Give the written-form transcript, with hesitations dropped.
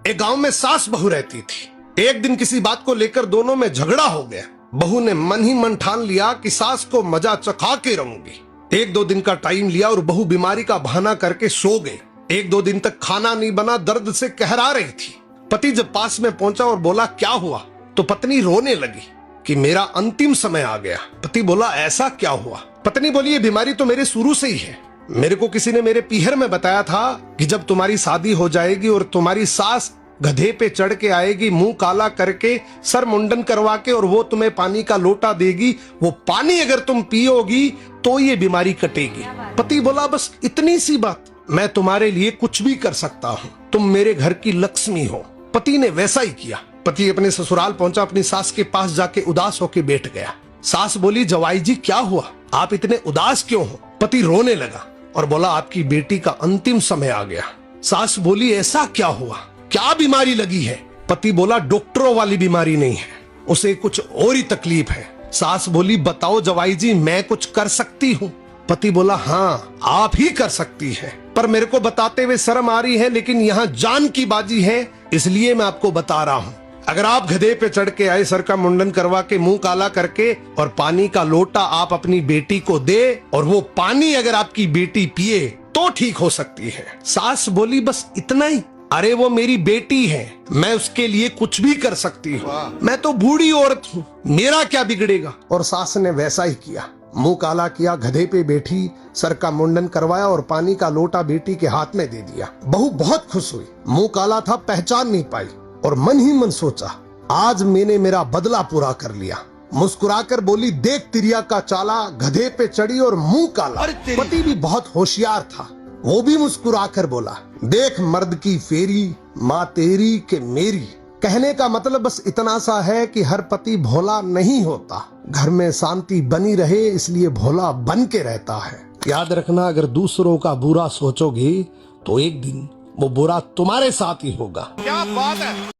एक गांव में सास बहू रहती थी। एक दिन किसी बात को लेकर दोनों में झगड़ा हो गया। बहू ने मन ही मन ठान लिया कि सास को मजा चखा के रहूंगी। एक दो दिन का टाइम लिया और बहू बीमारी का बहाना करके सो गई। एक दो दिन तक खाना नहीं बना, दर्द से कहरा रही थी। पति जब पास में पहुंचा और बोला क्या हुआ, तो पत्नी रोने लगी कि मेरा अंतिम समय आ गया। पति बोला ऐसा क्या हुआ? पत्नी बोली ये बीमारी तो मेरे शुरू से ही है। मेरे को किसी ने मेरे पीहर में बताया था कि जब तुम्हारी शादी हो जाएगी और तुम्हारी सास गधे पे चढ़ के आएगी, मुंह काला करके, सर मुंडन करवा के, और वो तुम्हें पानी का लोटा देगी, वो पानी अगर तुम पियोगी तो ये बीमारी कटेगी। पति बोला बस इतनी सी बात, मैं तुम्हारे लिए कुछ भी कर सकता हूँ, तुम मेरे घर की लक्ष्मी हो। पति ने वैसा ही किया। पति अपने ससुराल पहुंचा, अपनी सास के पास जाके उदास होके बैठ गया। सास बोली जवाई जी क्या हुआ, आप इतने उदास क्यों हो? पति रोने लगा और बोला आपकी बेटी का अंतिम समय आ गया। सास बोली ऐसा क्या हुआ, क्या बीमारी लगी है? पति बोला डॉक्टरों वाली बीमारी नहीं है, उसे कुछ और ही तकलीफ है। सास बोली बताओ जवाई जी, मैं कुछ कर सकती हूँ? पति बोला हाँ आप ही कर सकती हैं, पर मेरे को बताते हुए शर्म आ रही है, लेकिन यहाँ जान की बाजी है इसलिए मैं आपको बता रहा हूँ। अगर आप गधे पे चढ़ के आए, सर का मुंडन करवा के, मुंह काला करके, और पानी का लोटा आप अपनी बेटी को दे और वो पानी अगर आपकी बेटी पिए तो ठीक हो सकती है। सास बोली बस इतना ही? अरे वो मेरी बेटी है, मैं उसके लिए कुछ भी कर सकती हूँ, मैं तो बूढ़ी औरत हूँ, मेरा क्या बिगड़ेगा? और सास ने वैसा ही किया। मुंह काला किया, गधे पे बैठी, सर का मुंडन करवाया और पानी का लोटा बेटी के हाथ में दे दिया। बहू बहुत खुश हुई। मुंह काला था, पहचान नहीं पाई, और मन ही मन सोचा आज मैंने मेरा बदला पूरा कर लिया। मुस्कुराकर बोली देख तिरिया का चाला, गधे पे चढ़ी और मुंह काला। पति भी बहुत होशियार था, वो भी मुस्कुराकर बोला देख मर्द की फेरी, माँ तेरी के मेरी। कहने का मतलब बस इतना सा है कि हर पति भोला नहीं होता, घर में शांति बनी रहे इसलिए भोला बन के रहता है। याद रखना अगर दूसरों का बुरा सोचोगे तो एक दिन वो बुरा तुम्हारे साथ ही होगा। क्या बात है।